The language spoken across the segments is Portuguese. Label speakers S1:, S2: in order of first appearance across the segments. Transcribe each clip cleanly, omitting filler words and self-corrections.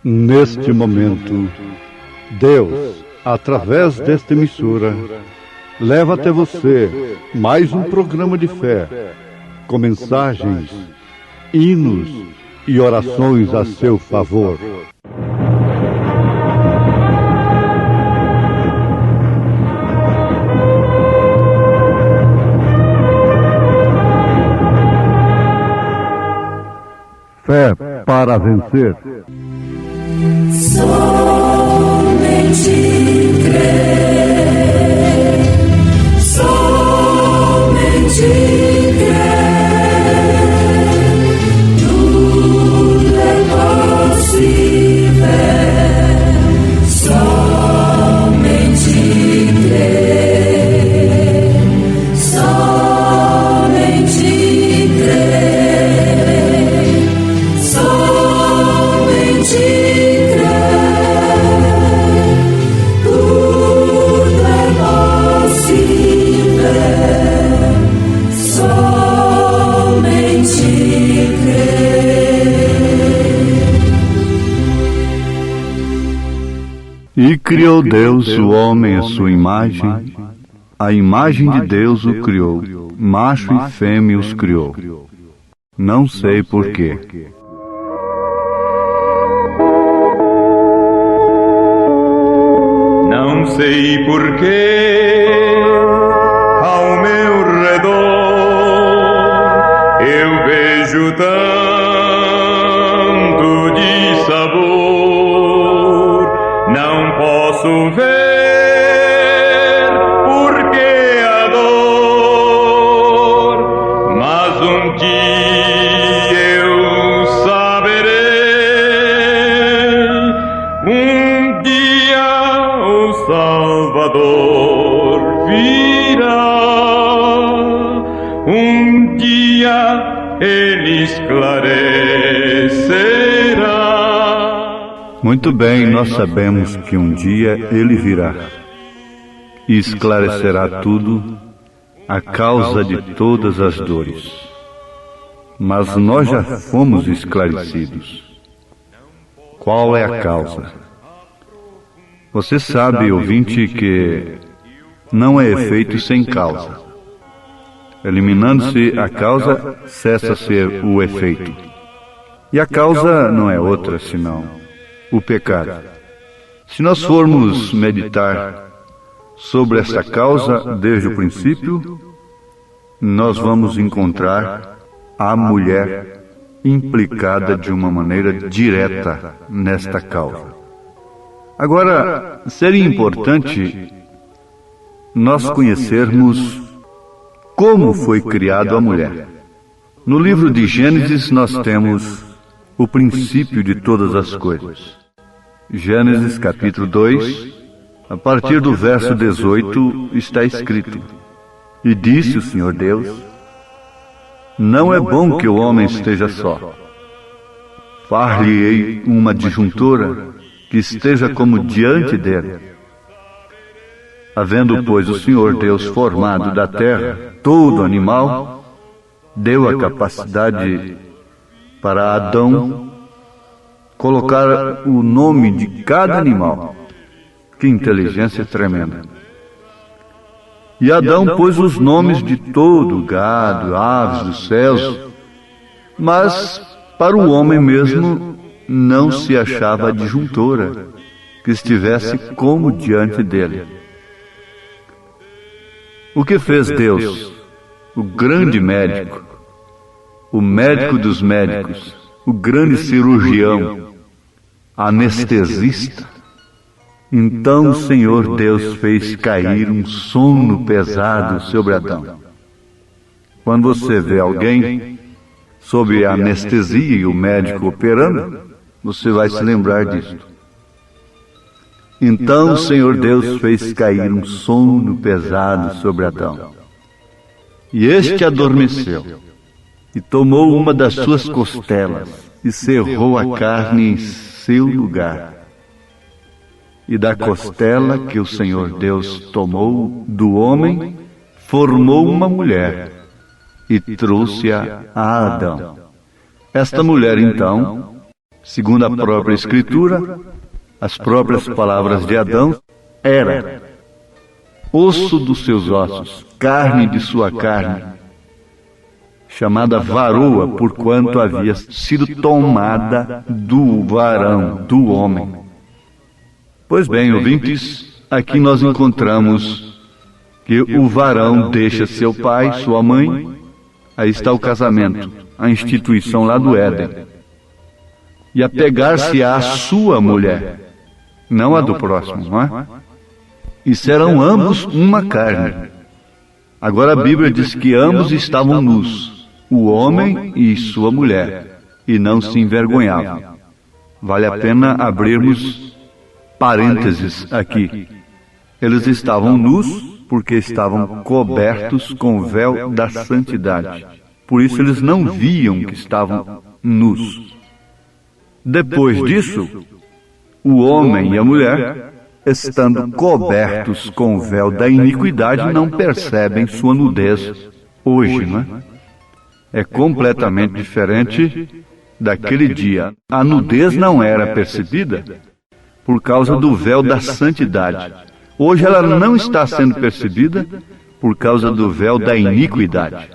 S1: Neste momento, Deus, através desta emissora, leva até você mais um programa de fé, com mensagens, hinos e orações a seu favor. Fé para vencer.
S2: Somente crer, somente crer, tudo é possível, somente crer, somente crer, somente
S1: E criou Deus o homem à sua imagem, a imagem de Deus o criou, macho e fêmea os criou. Não sei porquê.
S3: Não sei porquê, ao meu redor eu vejo tanto de sabor. Não posso ver porque a dor, mas um dia eu saberei. Um dia o Salvador virá. Um dia ele esclarecerá.
S1: Muito bem, nós sabemos que um dia Ele virá e esclarecerá tudo, a causa de todas as dores. Mas nós já fomos esclarecidos. Qual é a causa? Você sabe, ouvinte, que não é efeito sem causa. Eliminando-se a causa, cessa-se o efeito. E a causa não é outra senão o pecado. Se nós formos meditar sobre essa causa desde o princípio, nós vamos encontrar a mulher implicada de uma maneira direta nesta causa. Agora, seria importante nós conhecermos como foi criada a mulher. No livro de Gênesis nós temos o princípio de todas as coisas. Gênesis capítulo 2, a partir do verso 18, está escrito: E disse o Senhor Deus: Não é bom que o homem esteja só. Far-lhe-ei uma adjuntora que esteja como diante dele. Havendo, pois, o Senhor Deus formado da terra todo animal, deu a capacidade para Adão colocar o nome de cada animal. Que inteligência tremenda! E Adão pôs os nomes de todo o gado, aves dos céus, mas para o homem mesmo não se achava adjuntora que estivesse como diante dele. O que fez Deus, o grande médico, o médico dos médicos, o grande cirurgião, anestesista? Então o Senhor Deus fez cair um sono pesado sobre Adão. Quando você vê alguém sob anestesia e o médico operando, você vai se lembrar disso. Então o Senhor Deus fez cair um sono pesado sobre Adão. E este adormeceu, e tomou uma das suas costelas, e cerrou a carne em seu lugar. E da costela que o Senhor Deus tomou do homem, formou uma mulher, e trouxe-a a Adão. Esta mulher, então, segundo a própria Escritura, as próprias palavras de Adão, era osso dos seus ossos, carne de sua carne, chamada varoa, porquanto havia sido tomada do varão, do homem. Pois bem, ouvintes, aqui nós encontramos que o varão deixa seu pai, sua mãe, aí está o casamento, a instituição lá do Éden, e apegar-se à sua mulher, não a do próximo, não é? E serão ambos uma carne. Agora a Bíblia diz que ambos estavam nus, o homem e sua mulher, e não se envergonhavam. Vale a pena abrirmos parênteses aqui. Eles estavam nus porque estavam cobertos com o véu da santidade. Por isso eles não viam que estavam nus. Depois disso, o homem e a mulher, estando cobertos com o véu da iniquidade, não percebem sua nudez hoje, não é? É completamente diferente daquele dia. A nudez não era percebida por causa do véu da santidade. Hoje ela não está sendo percebida por causa do véu da iniquidade.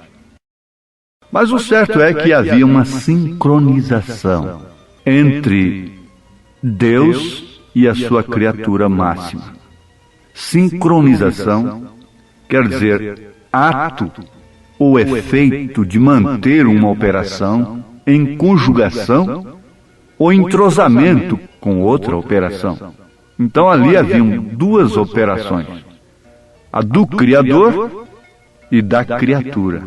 S1: Mas o certo é que havia uma sincronização entre Deus e a sua criatura máxima. Sincronização quer dizer ato ou efeito de manter uma operação em conjugação ou entrosamento com outra operação. Então ali haviam duas operações, a do Criador e da criatura.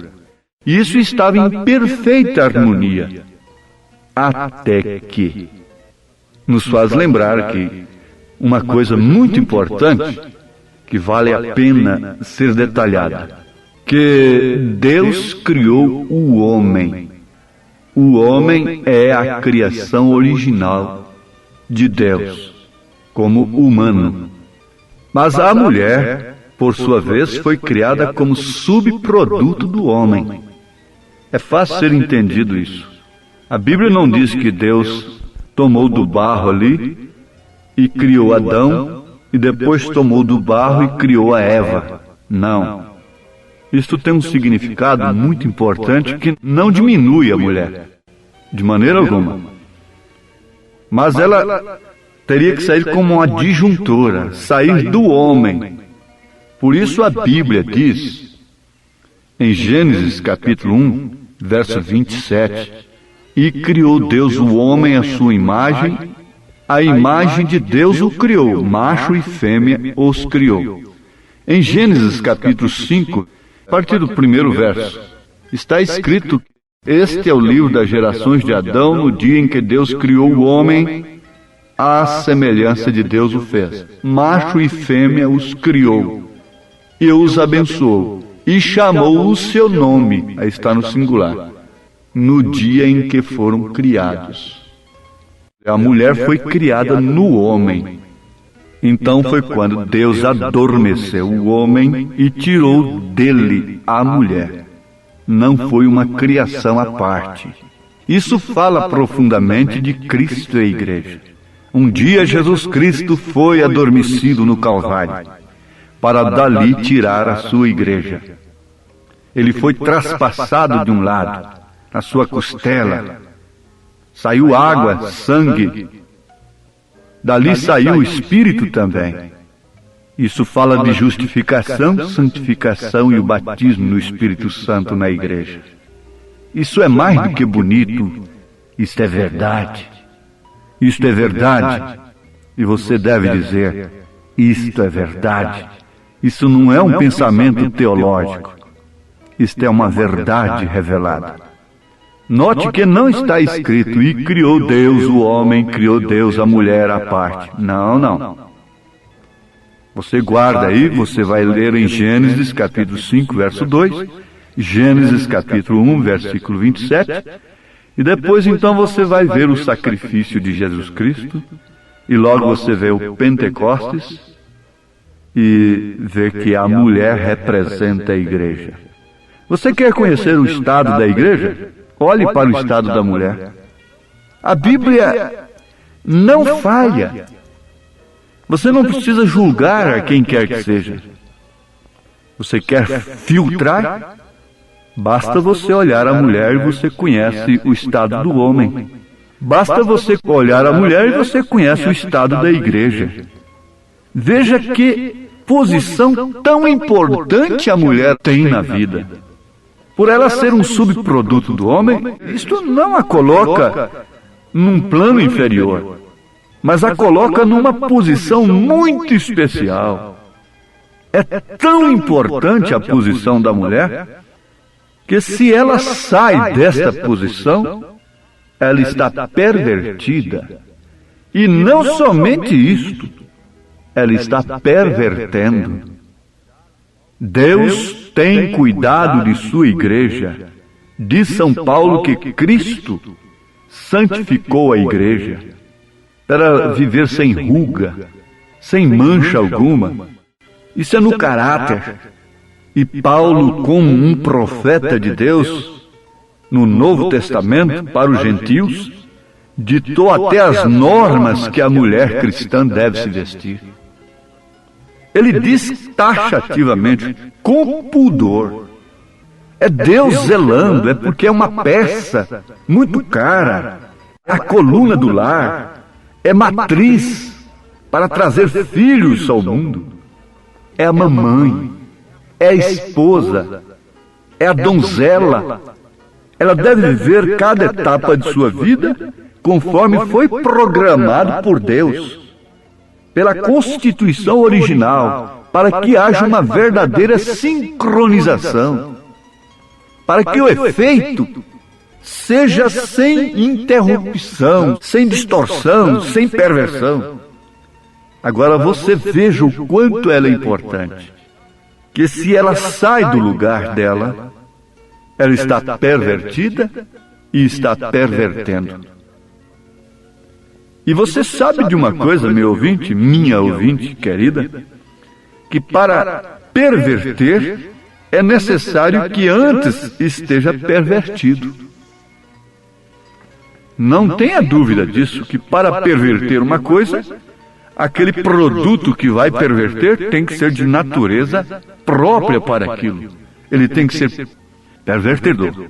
S1: E isso estava em perfeita harmonia, até que nos faz lembrar que uma coisa muito importante, que vale a pena ser detalhada, que Deus criou o homem. O homem é a criação original de Deus, como humano. Mas a mulher, por sua vez, foi criada como subproduto do homem. É fácil ser entendido isso. A Bíblia não diz que Deus tomou do barro ali e criou Adão, e depois tomou do barro e criou a Eva. Não. Isto tem um significado muito importante que não diminui a mulher, de maneira alguma. Mas ela teria que sair como uma disjuntora, sair do homem. Por isso a Bíblia diz, em Gênesis capítulo 1, verso 27, e criou Deus o homem à sua imagem, a imagem de Deus o criou, macho e fêmea os criou. Em Gênesis capítulo 5, a partir do primeiro verso, está escrito: este é o livro das gerações de Adão no dia em que Deus criou o homem, à semelhança de Deus o fez. Macho e fêmea os criou, e os abençoou, e chamou o seu nome, aí está no singular, no dia em que foram criados. A mulher foi criada no homem. Então foi quando Deus adormeceu o homem e tirou dele a mulher. Não foi uma criação à parte. Isso fala profundamente de Cristo e a igreja. Um dia Jesus Cristo foi adormecido no Calvário, para dali tirar a sua igreja. Ele foi traspassado de um lado, na sua costela, saiu água, sangue, dali saiu o Espírito também. Isso fala de justificação, santificação e o batismo no Espírito Santo na igreja. Isso é mais do que bonito, isto é verdade. Isto é verdade. E você deve dizer, isto é verdade. Isso não é um pensamento teológico. Isto é uma verdade revelada. Note que não está escrito, e criou Deus o homem, criou Deus a mulher à parte. Não, não. Você guarda aí, você vai ler em Gênesis capítulo 5, verso 2, Gênesis capítulo 1, versículo 27, e depois então você vai ver o sacrifício de Jesus Cristo, e logo você vê o Pentecostes, e vê que a mulher representa a igreja. Você quer conhecer o estado da igreja? Olhe para o estado da mulher. A Bíblia não falha. Você não precisa julgar a quem quer que seja. Você quer filtrar? Basta você olhar a mulher e você conhece o estado do homem. Basta você olhar a mulher e você conhece o estado da igreja. Veja que posição tão importante a mulher tem na vida. Por ela ser um subproduto do homem, isto não a coloca num plano inferior, mas a coloca numa posição muito especial. É tão importante a posição da mulher, que se ela sai desta posição, ela está pervertida. E não somente isto, ela está pervertendo. Deus tem cuidado de sua igreja. Diz São Paulo que Cristo santificou a igreja para viver sem ruga, sem mancha alguma. Isso é no caráter. E Paulo, como um profeta de Deus, no Novo Testamento, para os gentios, ditou até as normas que a mulher cristã deve se vestir. Ele diz taxativamente, com pudor. É Deus zelando, é porque é uma peça muito cara. A coluna do lar, é matriz para trazer filhos ao mundo. É a mamãe, é a esposa, é a donzela. Ela deve viver cada etapa de sua vida conforme foi programado por Deus, pela Constituição original, para que haja uma verdadeira sincronização, para que o efeito seja sem interrupção, sem distorção, sem perversão. Agora você veja o quanto ela é importante, que se ela sai do lugar dela, ela está pervertida e está pervertendo. E você sabe de uma coisa, meu ouvinte, minha ouvinte querida, que para perverter é necessário que antes esteja pervertido. Não tenha dúvida disso, que para perverter uma coisa, aquele produto que vai perverter tem que ser de natureza própria para aquilo. Ele tem que ser pervertedor.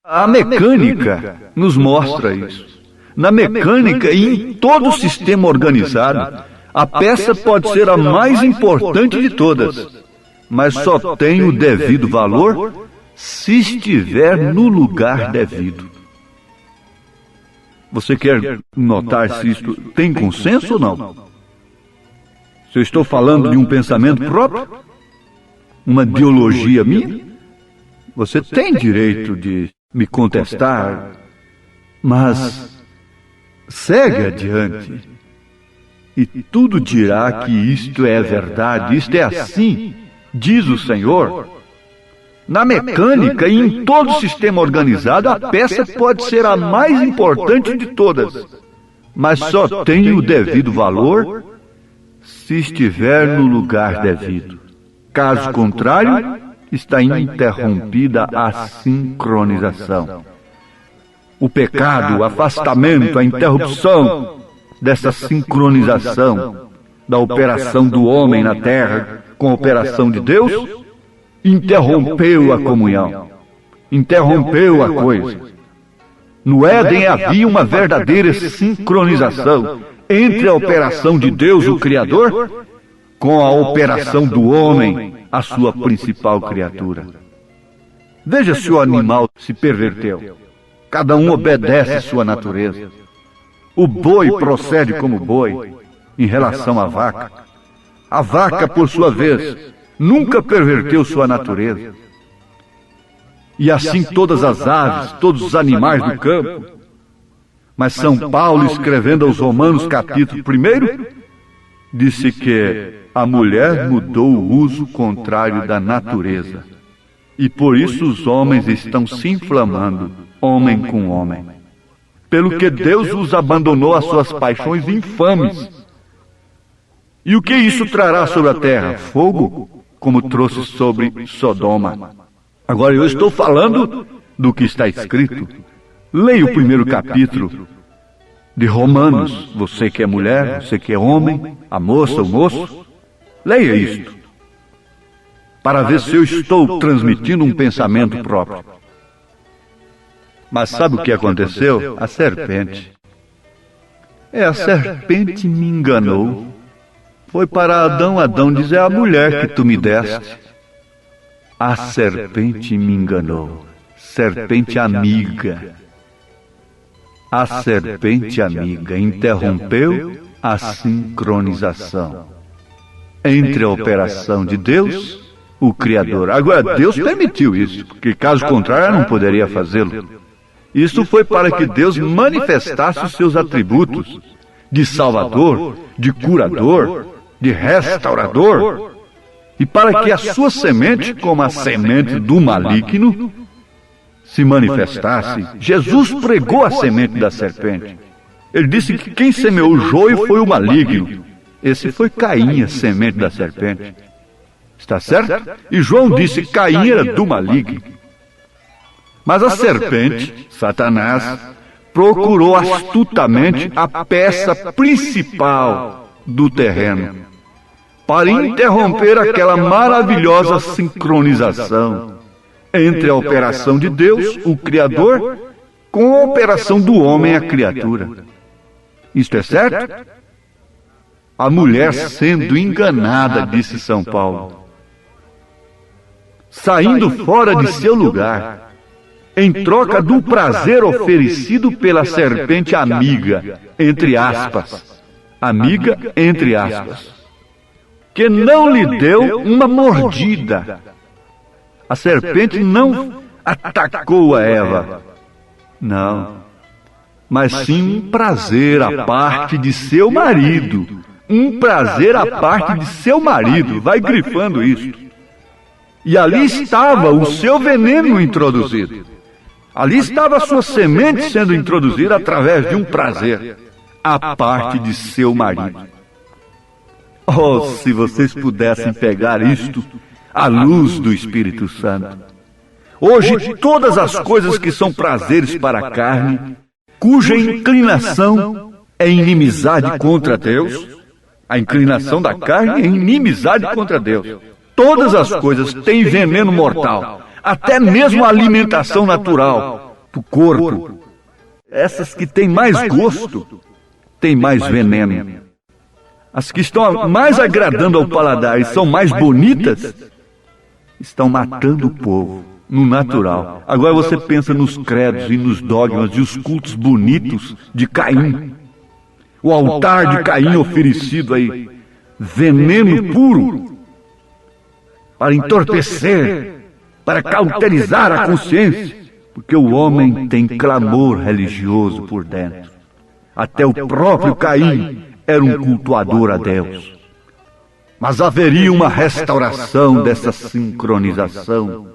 S1: A mecânica nos mostra isso. Na mecânica e em todo o sistema organizado, a peça pode ser a mais importante de todas, mas só tem o devido valor se estiver no lugar devido. Você quer notar se isto tem consenso ou não? Se eu estou falando de um pensamento próprio, uma ideologia minha, você tem direito de me contestar, mas segue adiante e tudo dirá que isto é verdade, isto é assim, diz o Senhor. Na mecânica e em todo o sistema organizado, a peça pode ser a mais importante de todas, mas só tem o devido valor se estiver no lugar devido. Caso contrário, está interrompida a sincronização. O pecado, o afastamento, a interrupção dessa sincronização da operação do homem na terra com a operação de Deus, interrompeu a comunhão, interrompeu a coisa. No Éden havia uma verdadeira sincronização entre a operação de Deus, o Criador, com a operação do homem, a sua principal criatura. Veja se o animal se perverteu. Cada um obedece sua natureza. O boi procede como boi em relação à vaca. A vaca, por sua vez, nunca perverteu sua natureza. E assim todas as aves, todos os animais do campo. Mas São Paulo, escrevendo aos Romanos, capítulo 1, disse que a mulher mudou o uso contrário da natureza. E por isso os homens estão se inflamando, homem com homem. Pelo que Deus os abandonou às suas paixões infames. E o que isso trará sobre a terra? Fogo, como trouxe sobre Sodoma. Agora eu estou falando do que está escrito. Leia o 1º capítulo de Romanos, você que é mulher, você que é homem, a moça, o moço, leia isto, para ver se eu estou transmitindo um pensamento próprio. Mas sabe o que aconteceu? A serpente. A serpente me enganou. Foi para Adão dizer: a mulher que tu me deste. A serpente me enganou. Serpente amiga. A serpente amiga interrompeu a sincronização entre a operação de Deus, o Criador. Agora, Deus permitiu isso, porque caso contrário, ela não poderia fazê-lo. Isso foi para que Deus manifestasse os seus atributos de Salvador, de curador, de restaurador, e para que a sua semente, como a semente do maligno, se manifestasse. Jesus pregou a semente da serpente. Ele disse que quem semeou o joio foi o maligno. Esse foi Caim, a semente da serpente. Está certo? E João disse que Caim era do maligno. Mas a serpente, Satanás, procurou astutamente a peça principal do terreno para interromper aquela maravilhosa sincronização entre a operação de Deus, o Criador, com a operação do homem, a criatura. Isto é certo? A mulher sendo enganada, disse São Paulo, saindo fora de seu lugar, em troca do prazer oferecido pela serpente amiga, entre aspas, amiga, entre aspas, que não lhe deu uma mordida. A serpente não atacou a Eva, não, mas sim um prazer à parte de seu marido, um prazer à parte de seu marido, vai grifando isso. E ali estava o seu veneno introduzido. Ali estava a sua semente sendo introduzida através de um prazer à parte de seu marido. Oh, se vocês pudessem pegar isto à luz do Espírito Santo. Hoje, todas as coisas que são prazeres para a carne, cuja inclinação é inimizade contra Deus, a inclinação da carne é inimizade contra Deus. Todas as coisas têm veneno mortal. Até mesmo a alimentação natural do corpo. Essas que têm mais gosto, têm mais veneno. As que estão mais agradando ao paladar e são mais bonitas, estão matando o povo no natural. Agora você pensa nos credos e nos dogmas e os cultos bonitos de Caim. O altar de Caim oferecido aí, veneno puro, para entorpecer, para cauterizar a consciência, porque o homem tem clamor religioso por dentro. Até o próprio Caim era um cultuador a Deus. Mas haveria uma restauração dessa sincronização.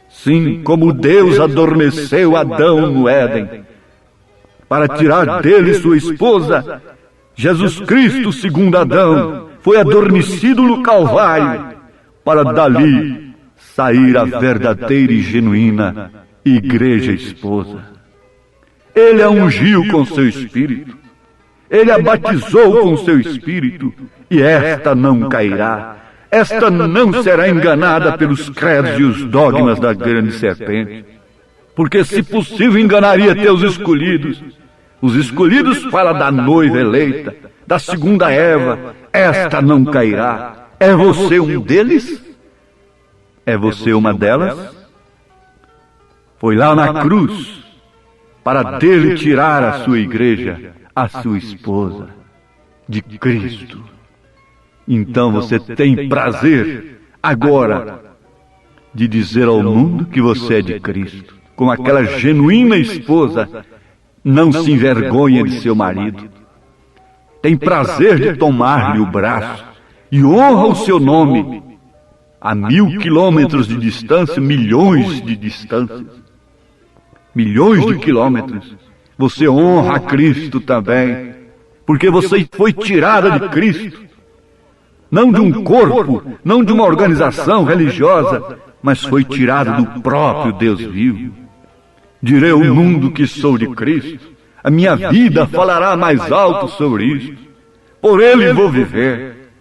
S1: Sim, como Deus adormeceu Adão no Éden, para tirar dele sua esposa, Jesus Cristo, segundo Adão, foi adormecido no Calvário, para dali sair a verdadeira e genuína igreja esposa. Ele a ungiu com seu Espírito, ele a batizou com seu Espírito, e esta não cairá, esta não será enganada pelos credos e os dogmas da grande serpente, porque se possível enganaria teus escolhidos. Os escolhidos fala da noiva eleita, da segunda Eva, esta não cairá. É você um deles? É você uma delas? Foi lá na cruz para dele tirar a sua igreja, a sua esposa, de Cristo. Então você tem prazer agora de dizer ao mundo que você é de Cristo, como aquela genuína esposa não se envergonha de seu marido. Tem prazer de tomar-lhe o braço e honra o seu nome. A 1000 quilômetros de distância, milhões de distâncias, milhões de quilômetros, você honra a Cristo também, porque você foi tirada de Cristo, não de um corpo, não de uma organização religiosa, mas foi tirada do próprio Deus vivo. Direi ao mundo que sou de Cristo, A minha vida falará mais alto sobre isto. Por ele vou viver.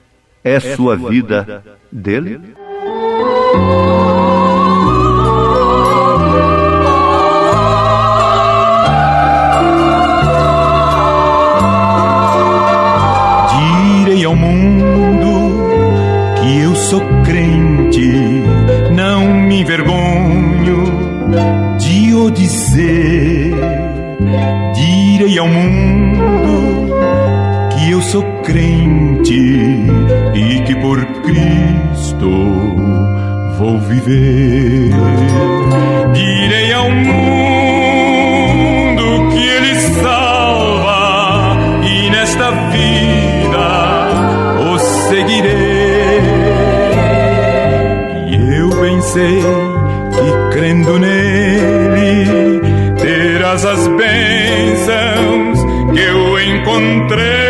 S1: É sua vida dele?
S3: Direi ao mundo que eu sou crente, não me envergonho de o dizer. Direi ao mundo que eu sou crente e que por Cristo vou viver. Direi ao mundo que Ele salva e nesta vida o seguirei. E eu bem sei que crendo nele terás as bênçãos que eu encontrei.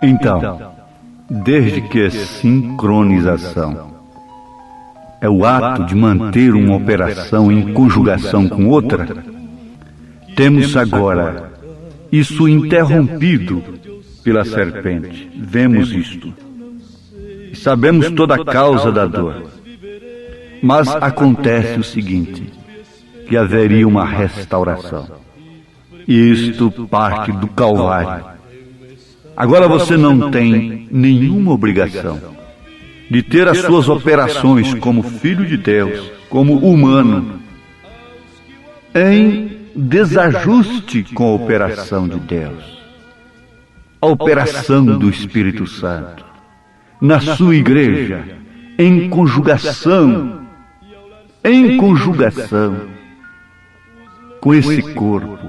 S1: Então, desde que sincronização é o ato de manter uma operação em conjugação com outra, temos agora isso interrompido pela serpente. Vemos isto. E sabemos toda a causa da dor. Mas acontece o seguinte, que haveria uma restauração. E isto parte do Calvário. Agora você não tem nenhuma obrigação de ter as suas operações como filho de Deus, como humano, em desajuste com a operação de Deus, a operação do Espírito Santo, na sua igreja, em conjugação com esse corpo.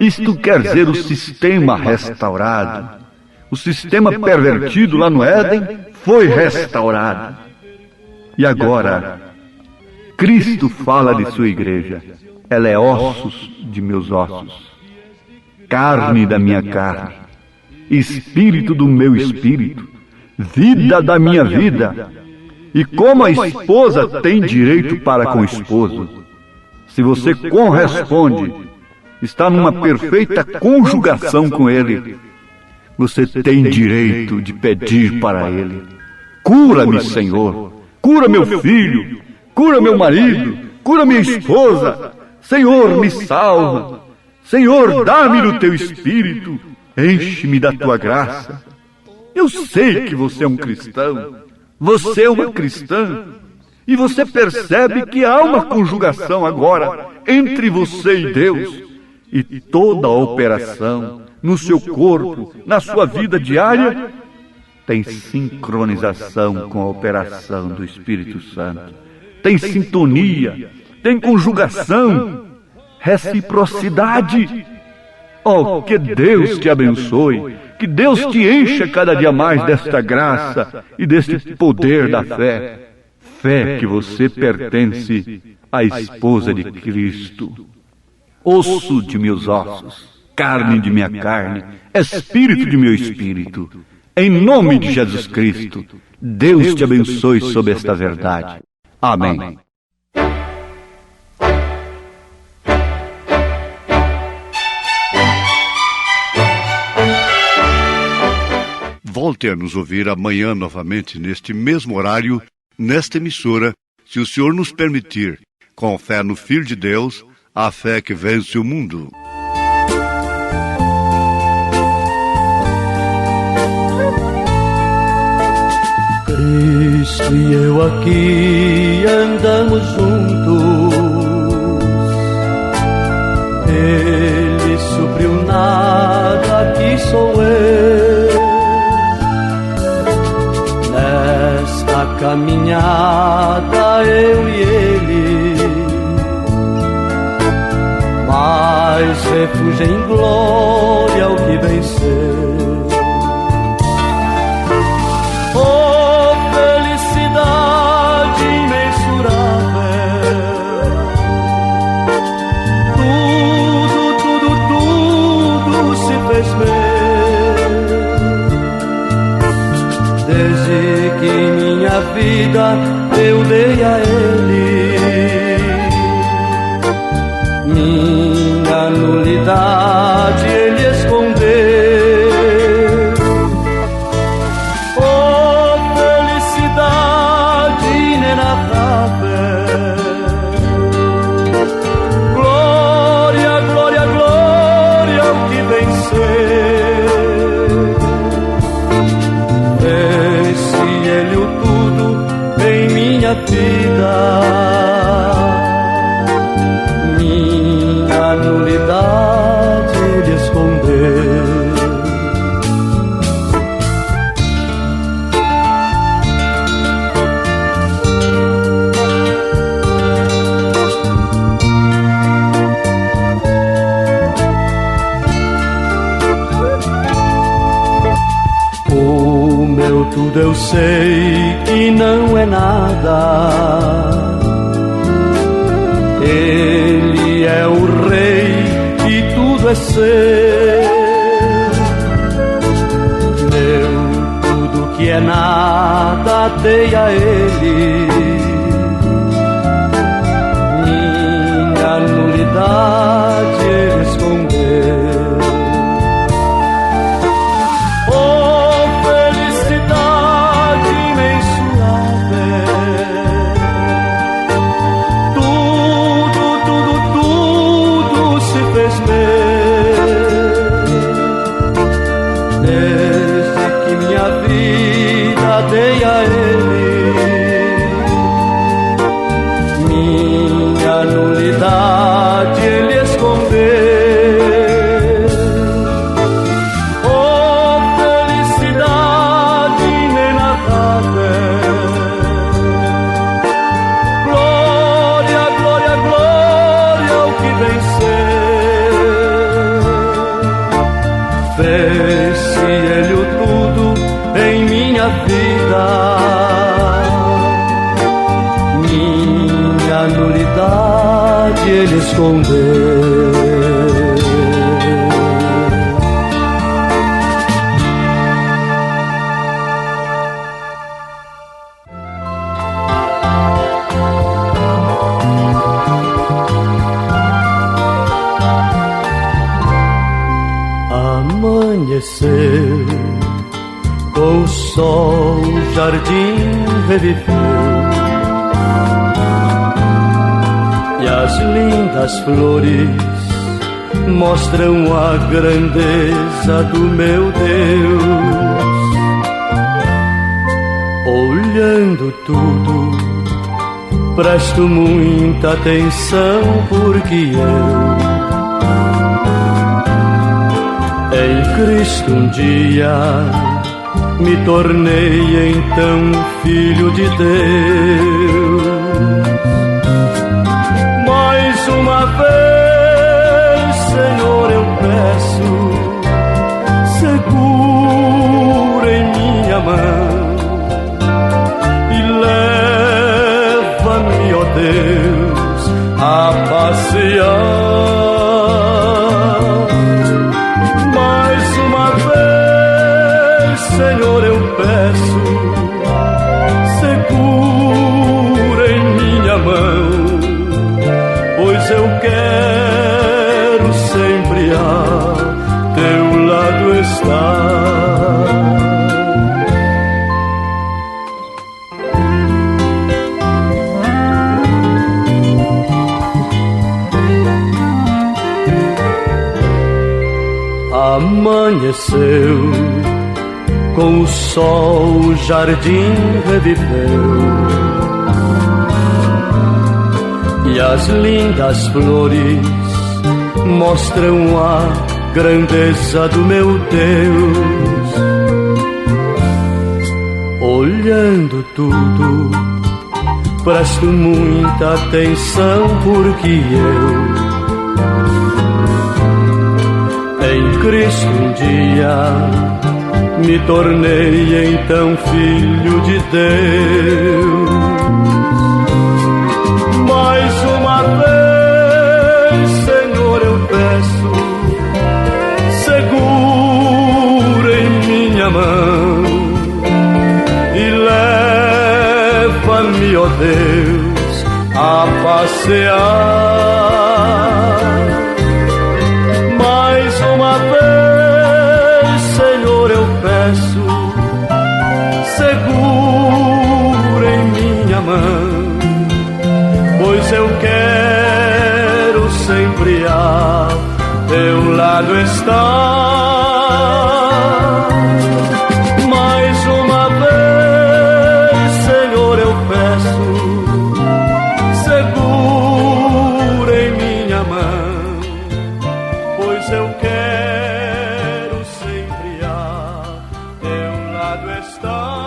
S1: Isto quer dizer o sistema restaurado. O sistema pervertido lá no Éden foi restaurado. E agora, Cristo fala de sua igreja. Ela é ossos de meus ossos, carne da minha carne, espírito do meu espírito, vida da minha vida. E como a esposa tem direito para com o esposo, se você corresponde, está numa perfeita conjugação com ele, você tem direito de pedir para ele: cura-me, Senhor, cura meu filho, cura meu marido, cura minha esposa, Senhor, me salva, Senhor, dá-me do teu espírito, enche-me da tua graça. Eu sei que você é um cristão, você é uma cristã, e você percebe que há uma conjugação agora entre você e Deus, e toda a operação no seu corpo, na sua vida diária, tem sincronização com a operação do Espírito Santo. Tem sintonia, tem conjugação, reciprocidade. Oh, que Deus te abençoe, que Deus te encha cada dia mais desta graça e deste poder da fé. Fé que você pertence à esposa de Cristo. Osso de meus ossos, carne de minha carne, espírito de meu espírito. Em nome de Jesus Cristo, Deus te abençoe sob esta verdade. Amém. Volte a nos ouvir amanhã novamente neste mesmo horário, nesta emissora, se o Senhor nos permitir, com fé no Filho de Deus, a fé que vence o mundo.
S4: Cristo e eu aqui andamos juntos. Ele supriu nada, aqui sou eu. Nesta caminhada eu e ele, mas refúgio em glória ao que venceu. nulidade ele escondeu. Oh, felicidade inenarrável, glória, glória, glória ao que venceu. Fez-se ele o tudo em minha vida, minha nulidade ele escondeu. O meu tudo eu sei que não é nada. Ele é o rei e tudo é seu. Meu tudo que é nada dei a ele, minha nulidade ele escondeu. Oh, felicidade imensurável, tudo se fez meu. Desde que minha vida dei a ele, minha nulidade ele escondeu. Oh, felicidade inenarrável, glória, glória, glória ao que venceu. Fez-se ele o tudo em minha vida, minha nulidade ele escondeu. Amanheceu, com o sol o jardim reviveu, e as lindas flores mostram a grandeza do meu Deus. Olhando tudo, presto muita atenção, porque em Cristo um dia me tornei então filho de Deus. Mais uma vez, Senhor, eu peço, segura em minha mão e leva-me, ó Deus, a passear. Senhor, eu peço, segura em minha mão, pois eu quero sempre a teu lado estar. Amanheceu, com o sol o jardim reviveu, e as lindas flores mostram a grandeza do meu Deus. Olhando tudo, presto muita atenção, porque em Cristo um dia me tornei então filho de Deus. Mais uma vez, Senhor, eu peço, segura em minha mão e leva-me, ó Deus, a passear. sempre a teu lado estar. Mais uma vez, Senhor, eu peço, segura em minha mão, pois eu quero sempre a teu lado estar.